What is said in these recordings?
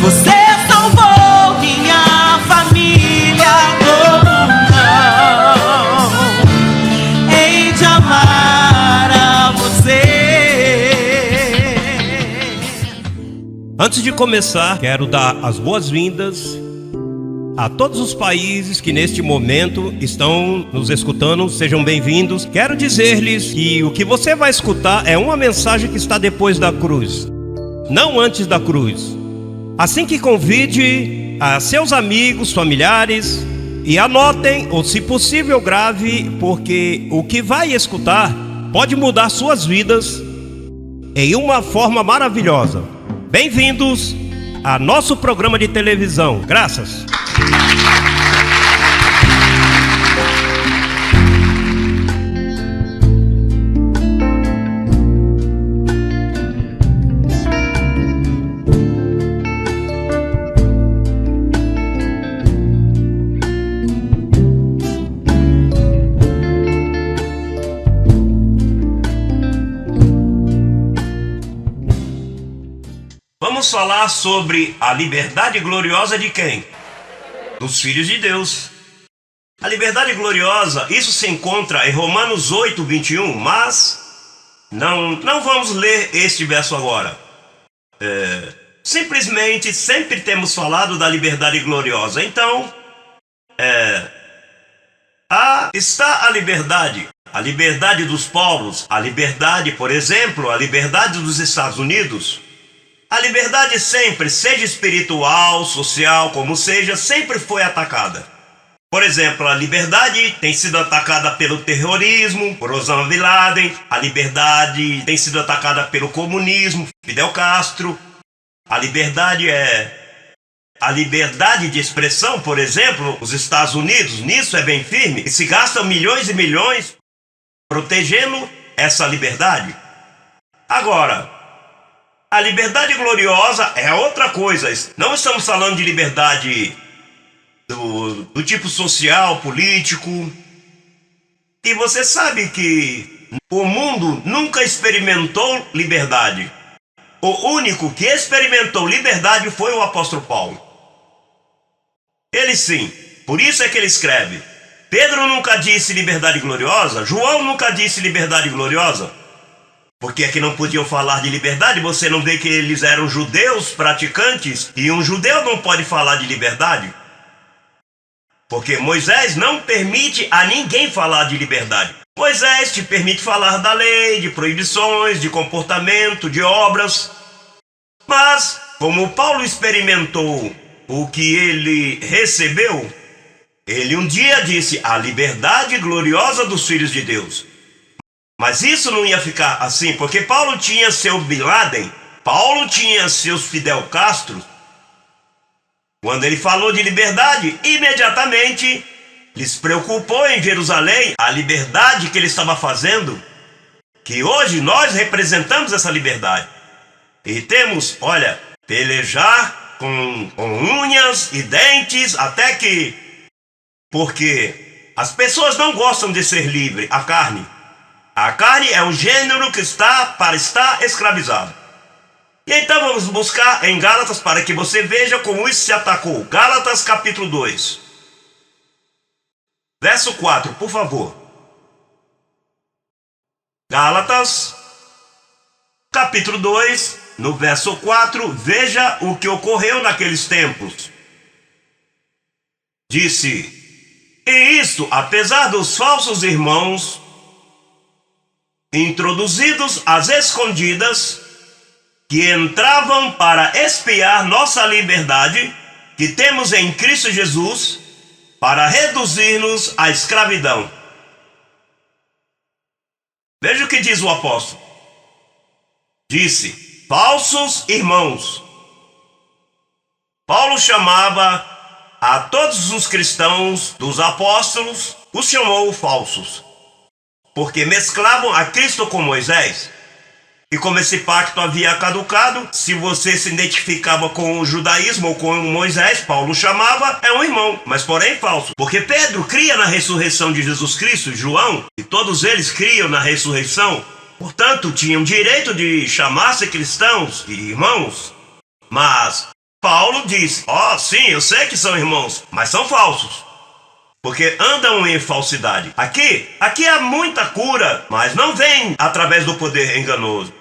Você salvou minha família. Como não hei de amar a você? Antes de começar, quero dar as boas-vindas a todos os países que neste momento estão nos escutando. Sejam bem-vindos. Quero dizer-lhes que o que você vai escutar é uma mensagem que está depois da cruz, não antes da cruz. Assim que convide a seus amigos, familiares e anotem, ou se possível grave, porque o que vai escutar pode mudar suas vidas em uma forma maravilhosa. Bem-vindos a nosso programa de televisão. Graças. Vamos falar sobre a liberdade gloriosa de quem? Dos filhos de Deus. A liberdade gloriosa, isso se encontra em Romanos 8, 21, mas não vamos ler este verso agora. Simplesmente sempre temos falado da liberdade gloriosa. Então, está a liberdade dos povos, a liberdade, por exemplo, a liberdade dos Estados Unidos. A liberdade sempre, seja espiritual, social, como seja, sempre foi atacada. Por exemplo, a liberdade tem sido atacada pelo terrorismo, por Osama Bin Laden. A liberdade tem sido atacada pelo comunismo, Fidel Castro. A liberdade de expressão, por exemplo, os Estados Unidos, nisso é bem firme, e se gastam milhões e milhões protegendo essa liberdade. Agora, a liberdade gloriosa é outra coisa. Não estamos falando de liberdade do tipo social, político. E você sabe que o mundo nunca experimentou liberdade. O único que experimentou liberdade foi o apóstolo Paulo. Ele sim, por isso é que ele escreve. Pedro nunca disse liberdade gloriosa, João nunca disse liberdade gloriosa. Porque é que não podiam falar de liberdade? Você não vê que eles eram judeus praticantes? E um judeu não pode falar de liberdade? Porque Moisés não permite a ninguém falar de liberdade. Moisés te permite falar da lei, de proibições, de comportamento, de obras. Mas, como Paulo experimentou o que ele recebeu, ele um dia disse: a liberdade gloriosa dos filhos de Deus. Mas isso não ia ficar assim, porque Paulo tinha seu Bin Laden, Paulo tinha seus Fidel Castro. Quando ele falou de liberdade, imediatamente lhes preocupou em Jerusalém a liberdade que ele estava fazendo, que hoje nós representamos essa liberdade. E temos, pelejar com unhas e dentes, até que... Porque as pessoas não gostam de ser livre, a carne. A carne é um gênero que está para estar escravizado. E então vamos buscar em Gálatas para que você veja como isso se atacou. Gálatas capítulo 2. Verso 4, por favor. Gálatas capítulo 2, no verso 4, veja o que ocorreu naqueles tempos. Disse: e isso, apesar dos falsos irmãos introduzidos às escondidas, que entravam para espiar nossa liberdade, que temos em Cristo Jesus, para reduzir-nos à escravidão. Veja o que diz o apóstolo. Disse: falsos irmãos. Paulo chamava a todos os cristãos dos apóstolos, os chamou falsos, porque mesclavam a Cristo com Moisés. E como esse pacto havia caducado, se você se identificava com o judaísmo ou com Moisés, Paulo chamava, é um irmão, mas porém falso. Porque Pedro cria na ressurreição de Jesus Cristo, João, e todos eles criam na ressurreição. Portanto, tinham direito de chamar-se cristãos e irmãos. Mas Paulo diz: ó, sim, eu sei que são irmãos, mas são falsos, porque andam em falsidade. Aqui há muita cura, mas não vem através do poder enganoso.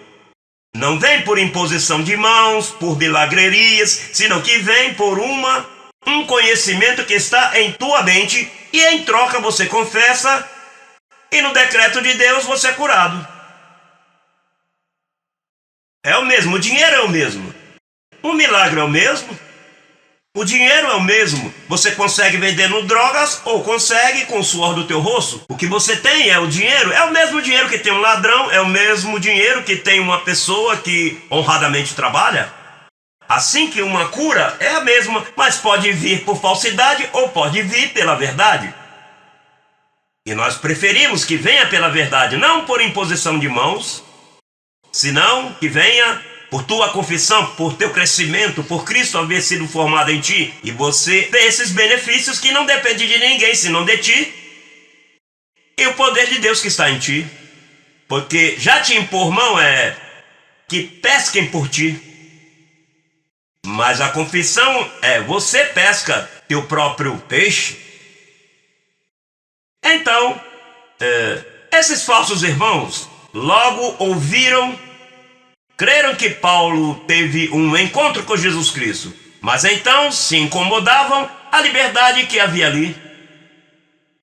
Não vem por imposição de mãos, por milagrerias, senão que vem por um conhecimento que está em tua mente, e em troca você confessa, e no decreto de Deus você é curado. É o mesmo, o dinheiro é o mesmo. O milagre é o mesmo. O dinheiro é o mesmo. Você consegue vendendo drogas ou consegue com o suor do teu rosto. O que você tem é o dinheiro. É o mesmo dinheiro que tem um ladrão. É o mesmo dinheiro que tem uma pessoa que honradamente trabalha. Assim que uma cura é a mesma, mas pode vir por falsidade ou pode vir pela verdade. E nós preferimos que venha pela verdade, não por imposição de mãos, senão que venha por tua confissão, por teu crescimento, por Cristo haver sido formado em ti, e você vê esses benefícios que não dependem de ninguém, senão de ti, e o poder de Deus que está em ti, porque já te impor mão é que pesquem por ti, mas a confissão é você pesca teu próprio peixe. Então, esses falsos irmãos logo ouviram, creram que Paulo teve um encontro com Jesus Cristo, mas então se incomodavam a liberdade que havia ali.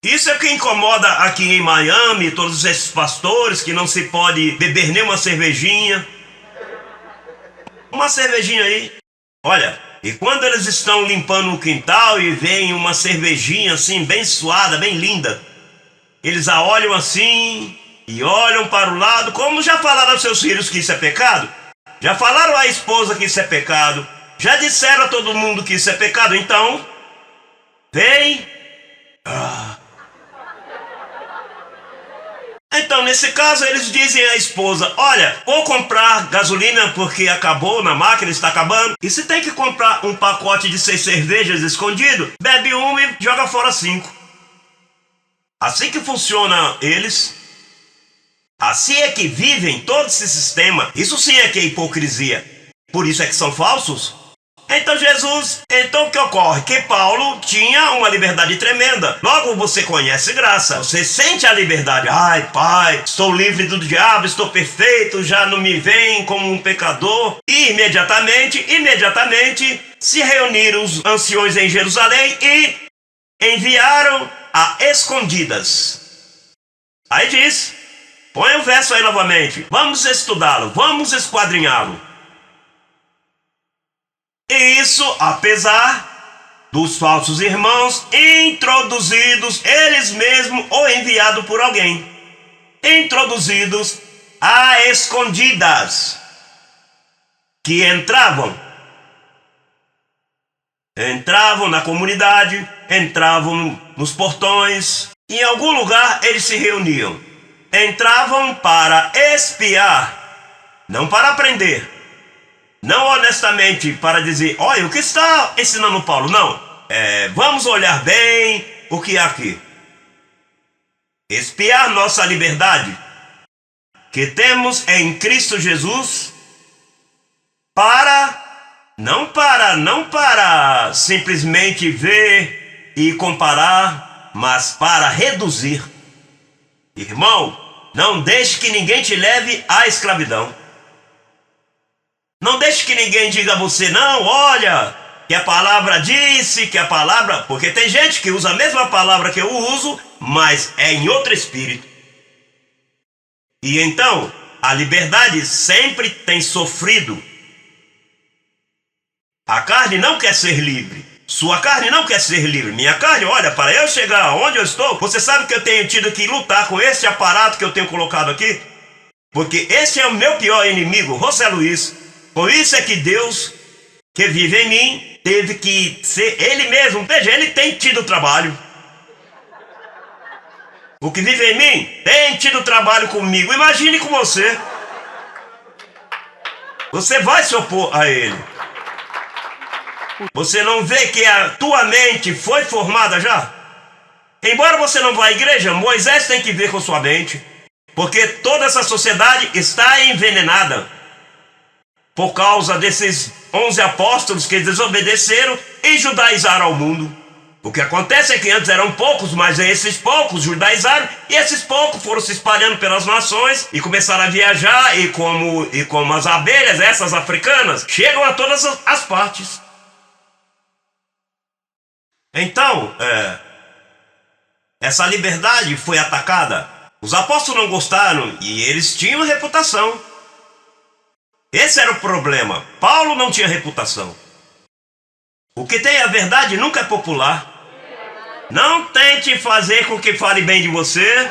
Isso é o que incomoda aqui em Miami, todos esses pastores, que não se pode beber nem uma cervejinha. Uma cervejinha aí. Olha, e quando eles estão limpando o quintal e vem uma cervejinha assim, bem suada, bem linda, eles a olham assim e olham para o lado, como já falaram aos seus filhos que isso é pecado? Já falaram à esposa que isso é pecado? Já disseram a todo mundo que isso é pecado? Então, vem. Então, nesse caso, eles dizem à esposa: olha, vou comprar gasolina porque acabou na máquina, está acabando. E se tem que comprar um pacote de 6 cervejas escondido, bebe uma e joga fora 5. Assim que funciona eles. Assim é que vivem todo esse sistema. Isso sim é que é hipocrisia. Por isso é que são falsos. Então o que ocorre? Que Paulo tinha uma liberdade tremenda. Logo você conhece graça. Você sente a liberdade. Ai, Pai, estou livre do diabo, estou perfeito, já não me veem como um pecador. E imediatamente se reuniram os anciões em Jerusalém e enviaram a escondidas. Aí diz, põe o verso aí novamente. Vamos estudá-lo, vamos esquadrinhá-lo. E isso apesar dos falsos irmãos introduzidos, eles mesmos ou enviados por alguém, introduzidos a escondidas, que entravam na comunidade, entravam nos portões, em algum lugar eles se reuniam, entravam para espiar, não para aprender. Não honestamente para dizer, olha, o que está ensinando Paulo? Não, vamos olhar bem o que há aqui. Espiar nossa liberdade, que temos em Cristo Jesus, não para simplesmente ver e comparar, mas para reduzir. Irmão, não deixe que ninguém te leve à escravidão. Não deixe que ninguém diga a você, não, olha, que a palavra disse, que a palavra... Porque tem gente que usa a mesma palavra que eu uso, mas é em outro espírito. E então, a liberdade sempre tem sofrido. A carne não quer ser livre. Sua carne não quer ser livre. Minha carne, olha, para eu chegar onde eu estou, você sabe que eu tenho tido que lutar com esse aparato que eu tenho colocado aqui? Porque esse é o meu pior inimigo, José Luiz. Por isso é que Deus, que vive em mim, teve que ser Ele mesmo. Veja, Ele tem tido trabalho. O que vive em mim tem tido trabalho comigo. Imagine com você. Você vai se opor a Ele. Você não vê que a tua mente foi formada já? Embora você não vá à igreja, Moisés tem que ver com sua mente. Porque toda essa sociedade está envenenada por causa desses 11 apóstolos que desobedeceram e judaizaram ao mundo. O que acontece é que antes eram poucos, mas esses poucos judaizaram e esses poucos foram se espalhando pelas nações e começaram a viajar e como as abelhas, essas africanas, chegam a todas as partes. Então, essa liberdade foi atacada. Os apóstolos não gostaram e eles tinham reputação. Esse era o problema. Paulo não tinha reputação. O que tem a verdade nunca é popular. Não tente fazer com que fale bem de você.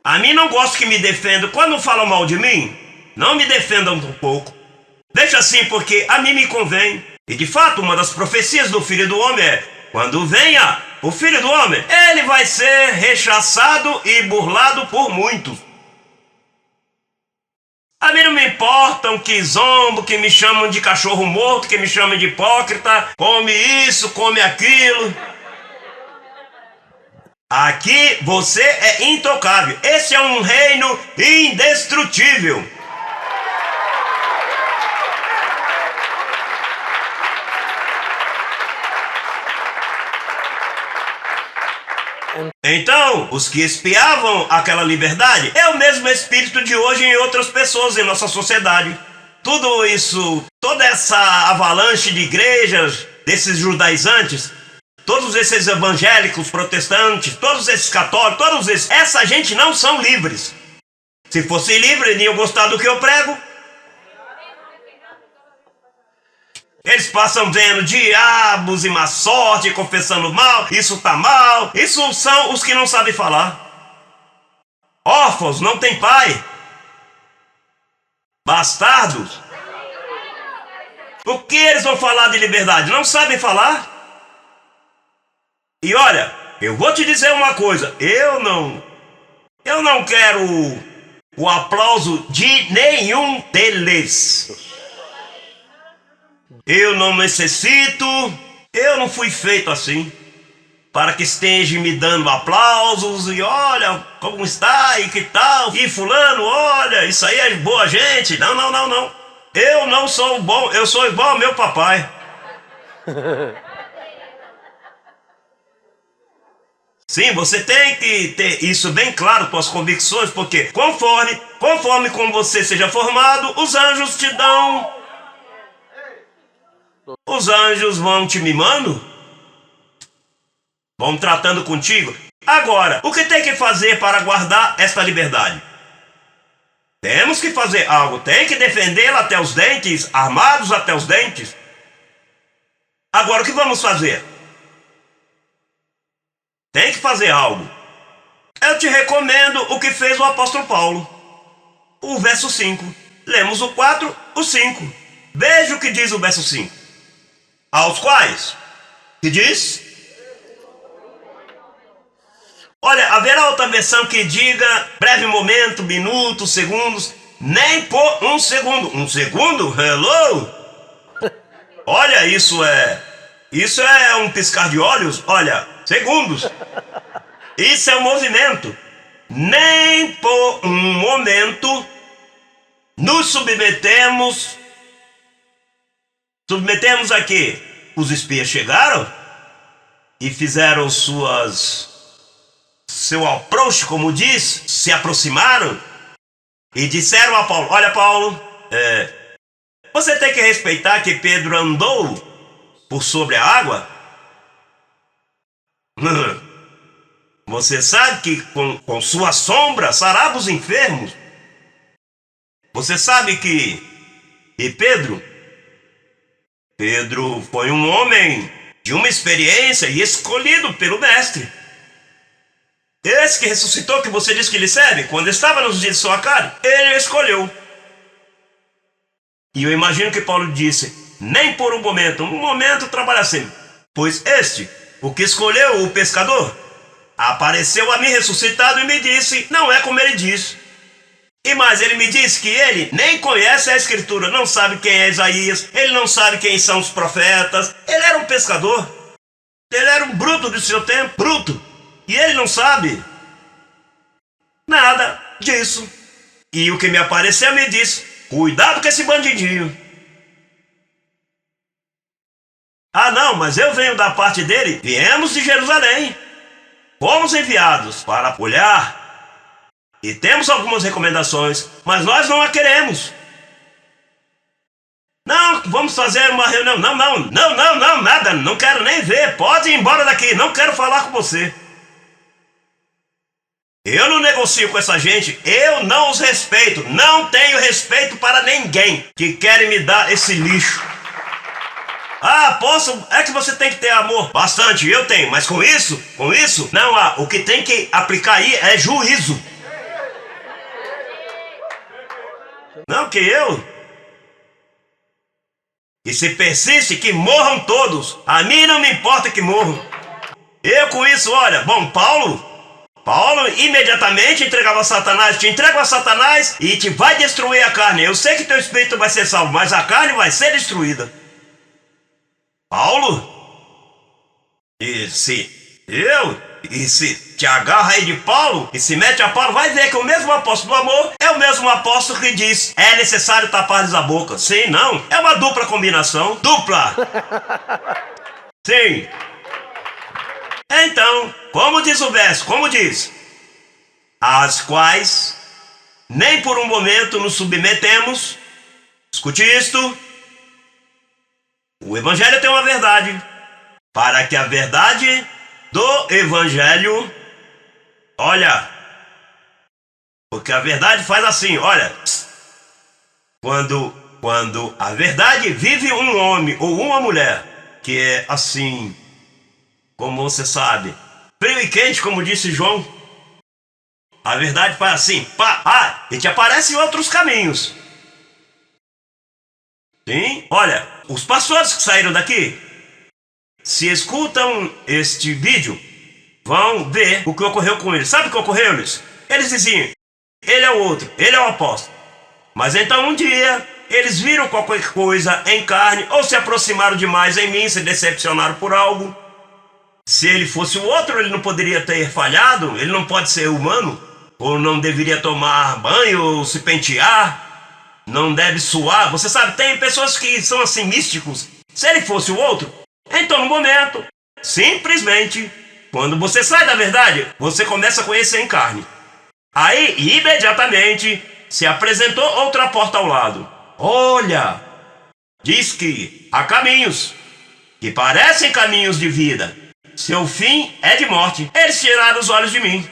A mim não gosto que me defendam. Quando falam mal de mim, não me defendam um pouco. Deixa assim, porque a mim me convém. E de fato, uma das profecias do Filho do Homem é: quando venha o Filho do Homem, ele vai ser rechaçado e burlado por muitos. A mim não me importam que zombam, que me chamam de cachorro morto, que me chamam de hipócrita, come isso, come aquilo. Aqui você é intocável. Esse é um reino indestrutível. Então, os que espiavam aquela liberdade é o mesmo espírito de hoje em outras pessoas em nossa sociedade. Tudo isso, toda essa avalanche de igrejas, desses judaizantes, todos esses evangélicos, protestantes, todos esses católicos, essa gente não são livres. Se fosse livre, nem eu gostar do que eu prego. Eles passam dizendo diabos e má sorte, confessando mal, isso tá mal. Isso são os que não sabem falar. Órfãos, não tem pai. Bastardos. Por que eles vão falar de liberdade? Não sabem falar? E olha, eu vou te dizer uma coisa. Eu não quero o aplauso de nenhum deles. Eu não necessito, eu não fui feito assim, para que esteja me dando aplausos e olha como está e que tal, e fulano, olha, isso aí é boa gente. Não. Eu não sou bom, eu sou igual ao meu papai. Sim, você tem que ter isso bem claro com as convicções, porque conforme como você seja formado, os anjos te dão. Os anjos vão te mimando, vão tratando contigo. Agora, o que tem que fazer para guardar esta liberdade? Temos que fazer algo, tem que defendê-la até os dentes, armados até os dentes. Agora, o que vamos fazer? Tem que fazer algo. Eu te recomendo o que fez o apóstolo Paulo. O verso 5. Lemos o 4, o 5. Veja o que diz o verso 5. Aos quais? Que diz? Olha, haverá outra versão que diga breve momento, minutos, segundos, nem por um segundo. Um segundo? Hello? Olha, isso é um piscar de olhos. Olha, segundos. Isso é um movimento. Nem por um momento nos submetemos a quê? Os espias chegaram e fizeram seu approach, como diz, se aproximaram e disseram a Paulo: olha, Paulo, você tem que respeitar que Pedro andou por sobre a água. Você sabe que com sua sombra sarava os enfermos. Você sabe que Pedro foi um homem de uma experiência e escolhido pelo mestre. Esse que ressuscitou, que você disse que lhe serve, quando estava nos dias de sua carne, ele o escolheu. E eu imagino que Paulo disse: nem por um momento trabalha sempre. Pois o que escolheu o pescador, apareceu a mim ressuscitado e me disse: não é como ele disse. E mais, ele me disse que ele nem conhece a Escritura, não sabe quem é Isaías, ele não sabe quem são os profetas. Ele era um pescador, ele era um bruto do seu tempo, bruto, e ele não sabe nada disso. E o que me apareceu me disse: cuidado com esse bandidinho. Não, mas eu venho da parte dele. Viemos de Jerusalém. Fomos enviados para olhar. E temos algumas recomendações, mas nós não a queremos. Não, vamos fazer uma reunião. Não, nada. Não quero nem ver. Pode ir embora daqui. Não quero falar com você. Eu não negocio com essa gente. Eu não os respeito. Não tenho respeito para ninguém que querem me dar esse lixo. Ah, posso? É que você tem que ter amor. Bastante, eu tenho. Mas com isso, não há. O que tem que aplicar aí é juízo. Não que eu. E se persiste, que morram todos. A mim não me importa que morram. Eu com isso, olha, bom, Paulo imediatamente entregava a Satanás, te entrega a Satanás e te vai destruir a carne. Eu sei que teu espírito vai ser salvo, mas a carne vai ser destruída. Paulo? E se te agarra aí de Paulo e se mete a Paulo, vai ver que o mesmo apóstolo do amor é o mesmo apóstolo que diz: é necessário tapar-lhes a boca. Sim, não, é uma dupla combinação. Dupla. Sim. Então, como diz o verso, as quais nem por um momento nos submetemos. Escute isto. O evangelho tem uma verdade. Para que a verdade do evangelho, olha, porque a verdade faz assim, olha, quando a verdade vive um homem ou uma mulher que é assim, como você sabe, frio e quente, como disse João, a verdade faz assim, pá, e te aparecem outros caminhos. Sim, olha, os pastores que saíram daqui, se escutam este vídeo, vão ver o que ocorreu com eles. Sabe o que ocorreu, eles? Eles diziam, ele é o outro, ele é o apóstolo. Mas então um dia, eles viram qualquer coisa em carne, ou se aproximaram demais em mim, se decepcionaram por algo. Se ele fosse o outro, ele não poderia ter falhado, ele não pode ser humano, ou não deveria tomar banho, ou se pentear, não deve suar. Você sabe, tem pessoas que são assim místicos. Se ele fosse o outro, então no momento, simplesmente, quando você sai da verdade, você começa a conhecer em carne. Aí, imediatamente, se apresentou outra porta ao lado. Olha, diz que há caminhos que parecem caminhos de vida. Seu fim é de morte. Eles tiraram os olhos de mim.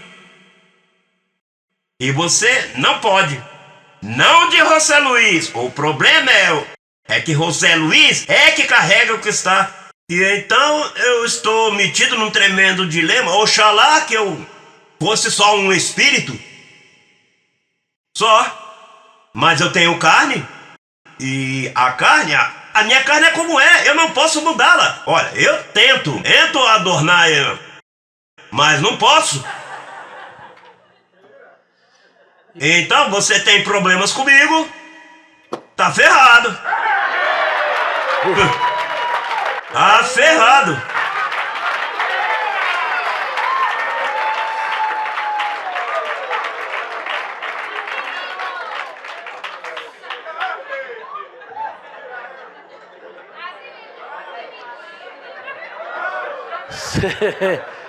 E você não pode. Não de José Luiz. O problema é que José Luiz é que carrega o que está. E então eu estou metido num tremendo dilema. Oxalá que eu fosse só um espírito. Só. Mas eu tenho carne. E a carne, a minha carne é como é. Eu não posso mudá-la. Olha, eu tento adornar ela, mas não posso. Então você tem problemas comigo. Tá ferrado. Tá ferrado.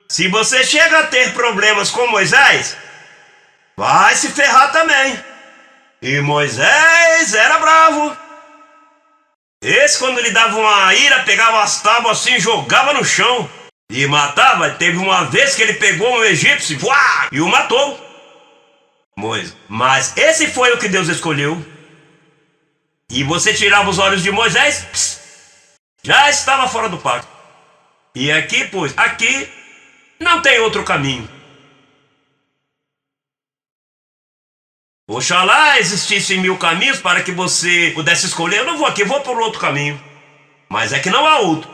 Se você chega a ter problemas com Moisés, vai se ferrar também. E Moisés era bravo. Esse, quando lhe dava uma ira, pegava as tábuas assim, jogava no chão e matava. Teve uma vez que ele pegou um egípcio e o matou. Mas esse foi o que Deus escolheu. E você tirava os olhos de Moisés, já estava fora do pacto. E aqui, pois, aqui não tem outro caminho. Oxalá existissem 1000 caminhos para que você pudesse escolher. Eu não vou aqui, vou por outro caminho. Mas é que não há outro.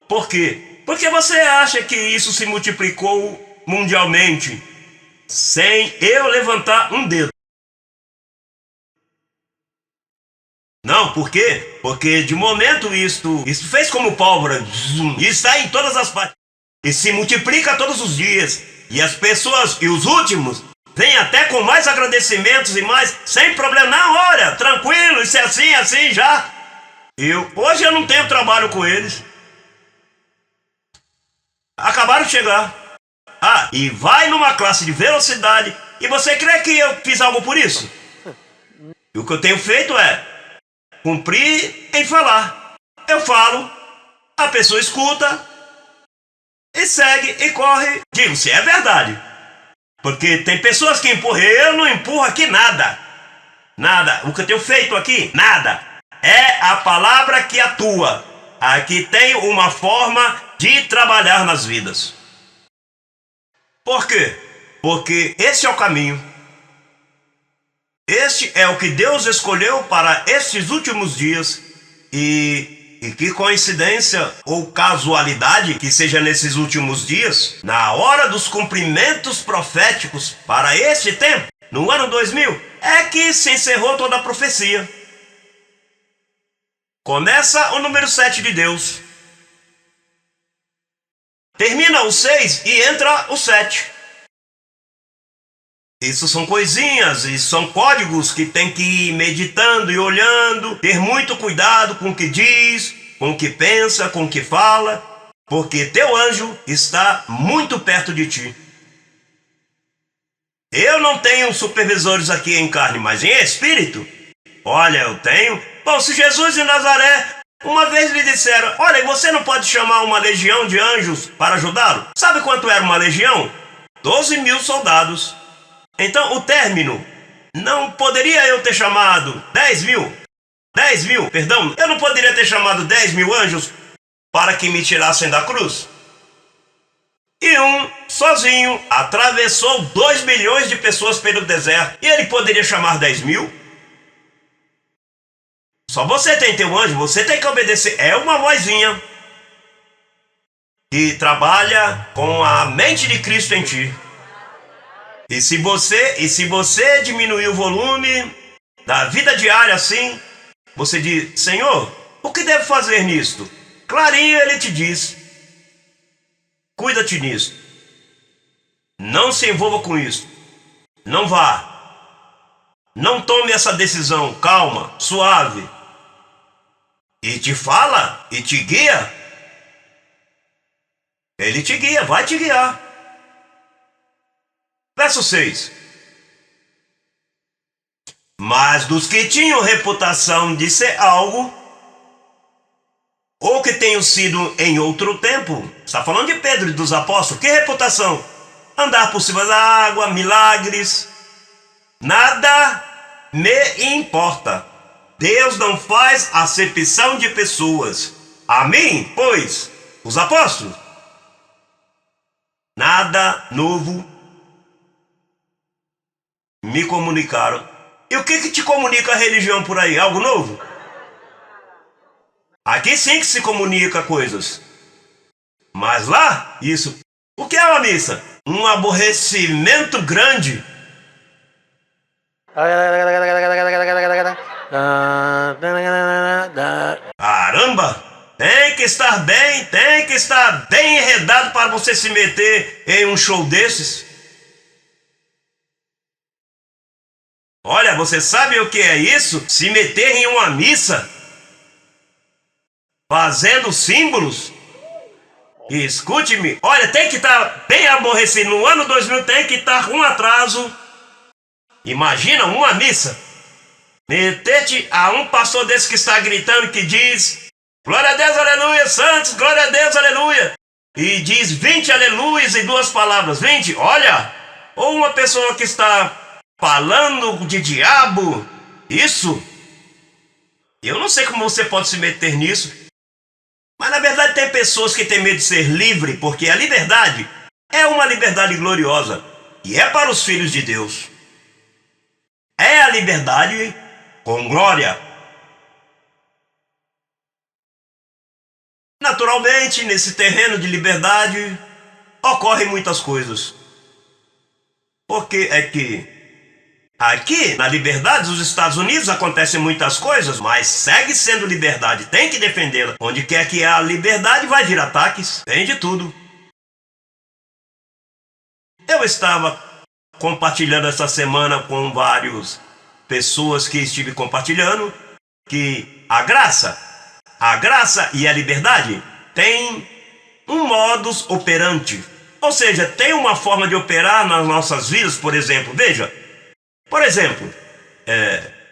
Por quê? Porque você acha que isso se multiplicou mundialmente sem eu levantar um dedo. Não, por quê? Porque de momento isso fez como pólvora. E está em todas as partes. E se multiplica todos os dias. E as pessoas, e os últimos, vem até com mais agradecimentos e mais, sem problema. Não, olha, tranquilo, isso é assim já. Hoje eu não tenho trabalho com eles. Acabaram de chegar. Ah, e vai numa classe de velocidade. E você crê que eu fiz algo por isso? E o que eu tenho feito é cumprir em falar. Eu falo, a pessoa escuta e segue e corre. Digo, se é verdade. Porque tem pessoas que empurram. Eu não empurro aqui nada. Nada. O que eu tenho feito aqui, nada. É a palavra que atua. Aqui tem uma forma de trabalhar nas vidas. Por quê? Porque esse é o caminho. Este é o que Deus escolheu para estes últimos dias. E que coincidência ou casualidade que seja nesses últimos dias, na hora dos cumprimentos proféticos para este tempo, no ano 2000, é que se encerrou toda a profecia. Começa o número 7 de Deus. Termina o 6 e entra o 7. Isso são coisinhas e são códigos que tem que ir meditando e olhando, ter muito cuidado com o que diz, com o que pensa, com o que fala, porque teu anjo está muito perto de ti. Eu não tenho supervisores aqui em carne, mas em espírito. Olha, eu tenho. Bom, se Jesus de Nazaré uma vez lhe disseram, olha, você não pode chamar uma legião de anjos para ajudá-lo? Sabe quanto era uma legião? 12.000 soldados. Então o término, não poderia eu ter chamado 10.000, perdão, eu não poderia ter chamado 10.000 anjos para que me tirassem da cruz? E um, sozinho, atravessou 2 milhões de pessoas pelo deserto, e ele poderia chamar 10.000? Só você tem teu anjo, você tem que obedecer. É uma vozinha que trabalha com a mente de Cristo em ti. E se você diminuir o volume da vida diária assim, você diz, Senhor, o que devo fazer nisto? Clarinho ele te diz, cuida-te nisso. Não se envolva com isso. Não vá. Não tome essa decisão, calma, suave. E te fala, e te guia. Ele te guia, vai te guiar. Verso 6. Mas dos que tinham reputação de ser algo, ou que tenham sido em outro tempo, está falando de Pedro e dos apóstolos, que reputação? Andar por cima da água, milagres, nada me importa. Deus não faz acepção de pessoas. A mim, pois, os apóstolos, nada novo me comunicaram. E o que te comunica a religião por aí? Algo novo? Aqui sim que se comunica coisas. Mas lá, isso. O que é uma missa? Um aborrecimento grande. Caramba! Tem que estar bem enredado para você se meter em um show desses. Olha, você sabe o que é isso? Se meter em uma missa, fazendo símbolos. E escute-me, olha, tem que estar bem aborrecido. No ano 2000 tem que estar com um atraso. Imagina uma missa. Meter-te a um pastor desse que está gritando, que diz glória a Deus, aleluia, santos, glória a Deus, aleluia. E diz 20 aleluias em 2 palavras, 20, olha. Ou uma pessoa que está falando de diabo, isso. Eu não sei como você pode se meter nisso. Mas na verdade tem pessoas que têm medo de ser livre, porque a liberdade é uma liberdade gloriosa. E é para os filhos de Deus. É a liberdade com glória. Naturalmente, nesse terreno de liberdade, ocorrem muitas coisas. Porque é que aqui, na liberdade dos Estados Unidos, acontecem muitas coisas, mas segue sendo liberdade, tem que defendê-la. Onde quer que há liberdade, vai vir ataques, tem de tudo. Eu estava compartilhando essa semana com várias pessoas que estive compartilhando, que a graça e a liberdade têm um modus operandi. Ou seja, tem uma forma de operar nas nossas vidas, por exemplo. Veja, por exemplo,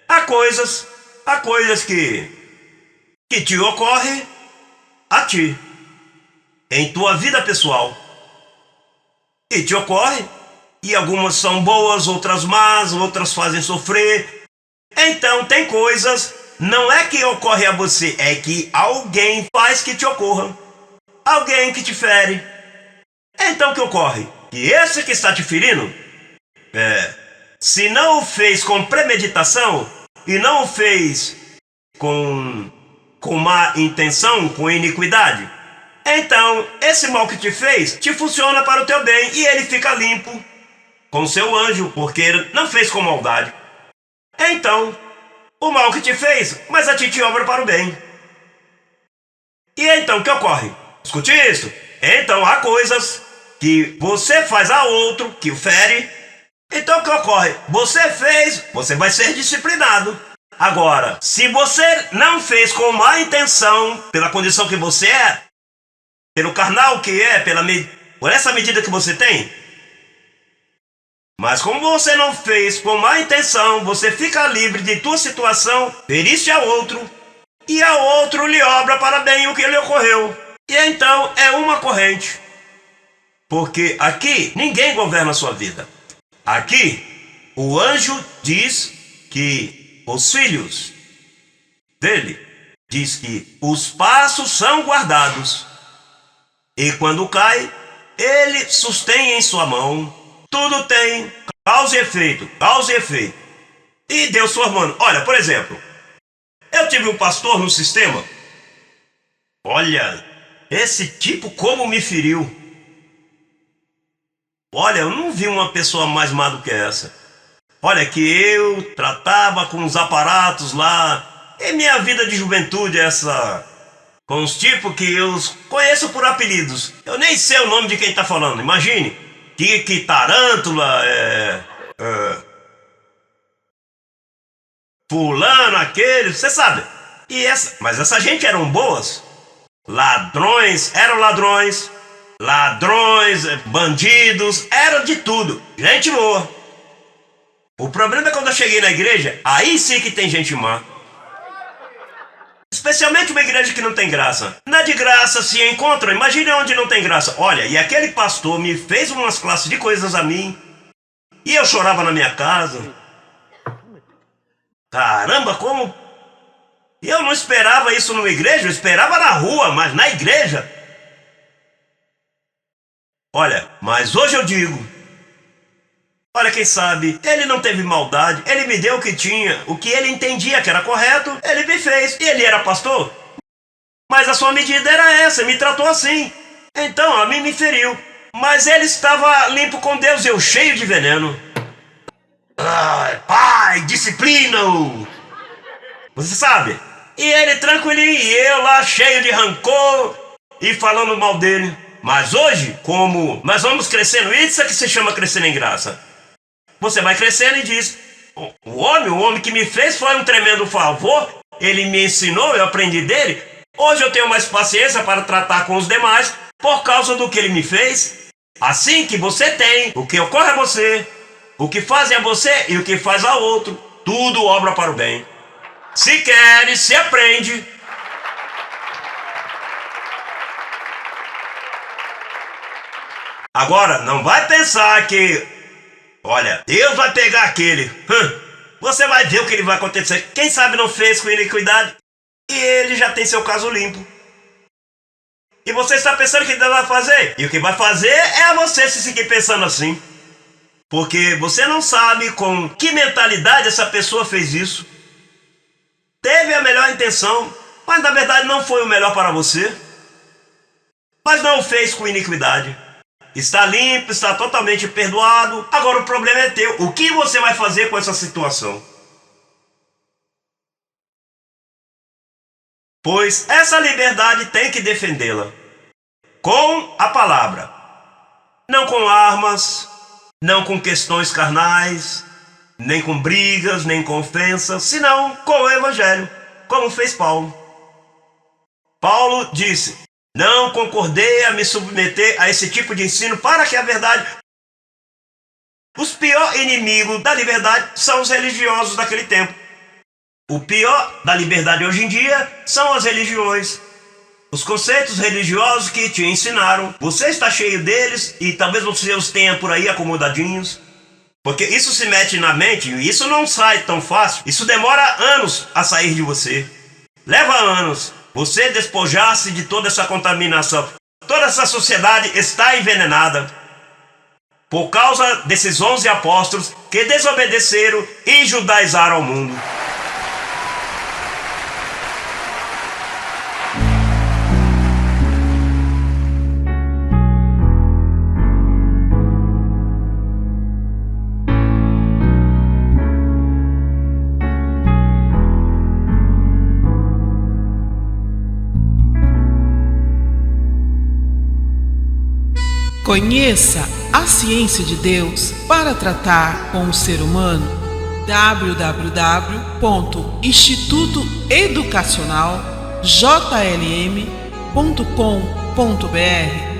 há coisas que te ocorrem a ti, em tua vida pessoal. E te ocorre, e algumas são boas, outras más, outras fazem sofrer. Então tem coisas, não é que ocorre a você, é que alguém faz que te ocorram. Alguém que te fere. Então o que ocorre? Que esse que está te ferindo, se não o fez com premeditação, e não o fez com má intenção, com iniquidade, então esse mal que te fez, te funciona para o teu bem, e ele fica limpo com o seu anjo, porque ele não fez com maldade. Então, o mal que te fez, mas a ti te obra para o bem. E então o que ocorre? Escute isso. Então há coisas que você faz a outro, que o fere. Então o que ocorre? Você fez, você vai ser disciplinado. Agora, se você não fez com má intenção, pela condição que você é, pelo carnal que é, por essa medida que você tem, mas como você não fez com má intenção, você fica livre de tua situação, feriste a outro, e a outro lhe obra para bem o que lhe ocorreu. E então é uma corrente. Porque aqui ninguém governa a sua vida. Aqui o anjo diz que os filhos dele, diz que os passos são guardados. E quando cai, ele sustém em sua mão. Tudo tem causa e efeito, causa e efeito. E Deus formando. Olha, por exemplo, eu tive um pastor no sistema. Olha, esse tipo como me feriu. Olha, eu não vi uma pessoa mais má do que essa. Olha, que eu tratava com os aparatos lá. E minha vida de juventude, com os tipos que eu conheço por apelidos. Eu nem sei o nome de quem tá falando, imagine. Que tarântula, fulano, aquele, você sabe. Mas essa gente eram boas. Ladrões, bandidos, eram de tudo. Gente boa. O problema é quando eu cheguei na igreja, aí sim que tem gente má. Especialmente uma igreja que não tem graça. Na de graça se encontram, imagine onde não tem graça. Olha, e aquele pastor me fez umas classes de coisas a mim. E eu chorava na minha casa. Caramba, como... E eu não esperava isso numa igreja, eu esperava na rua, mas na igreja... Olha, mas hoje eu digo... Olha, quem sabe, ele não teve maldade, ele me deu o que tinha, o que ele entendia que era correto, ele me fez, e ele era pastor. Mas a sua medida era essa, me tratou assim. Então, a mim me feriu. Mas ele estava limpo com Deus, eu cheio de veneno. Ai, pai, disciplina-o. Você sabe? E ele tranquilinho, e eu lá cheio de rancor e falando mal dele. Mas hoje, como nós vamos crescendo, isso é que se chama crescendo em graça. Você vai crescendo e diz, o homem que me fez foi um tremendo favor, ele me ensinou, eu aprendi dele. Hoje eu tenho mais paciência para tratar com os demais por causa do que ele me fez. Assim que você tem, o que ocorre a você, o que fazem a você e o que faz a outro, tudo obra para o bem. Se queres, se aprende. Agora, não vai pensar que, olha, Deus vai pegar aquele. Você vai ver o que ele vai acontecer. Quem sabe não fez com iniquidade e ele já tem seu caso limpo. E você está pensando que Deus vai fazer? E o que vai fazer é você se seguir pensando assim. Porque você não sabe com que mentalidade essa pessoa fez isso. Teve a melhor intenção, mas na verdade não foi o melhor para você. Mas não o fez com iniquidade. Está limpo, está totalmente perdoado. Agora o problema é teu. O que você vai fazer com essa situação? Pois essa liberdade tem que defendê-la com a palavra. Não com armas, não com questões carnais, nem com brigas, nem com ofensas, senão com o evangelho, como fez Paulo. Paulo disse, Não concordei a me submeter a esse tipo de ensino para que a verdade... Os piores inimigos da liberdade são os religiosos daquele tempo. O pior da liberdade hoje em dia são as religiões. Os conceitos religiosos que te ensinaram, você está cheio deles e talvez você os tenha por aí acomodadinhos. Porque isso se mete na mente e isso não sai tão fácil. Isso demora anos a sair de você. Leva anos você despojar-se de toda essa contaminação. Toda essa sociedade está envenenada por causa desses 11 apóstolos que desobedeceram e judaizaram ao mundo. Conheça a ciência de Deus para tratar com o ser humano. www.institutoeducacionaljlm.com.br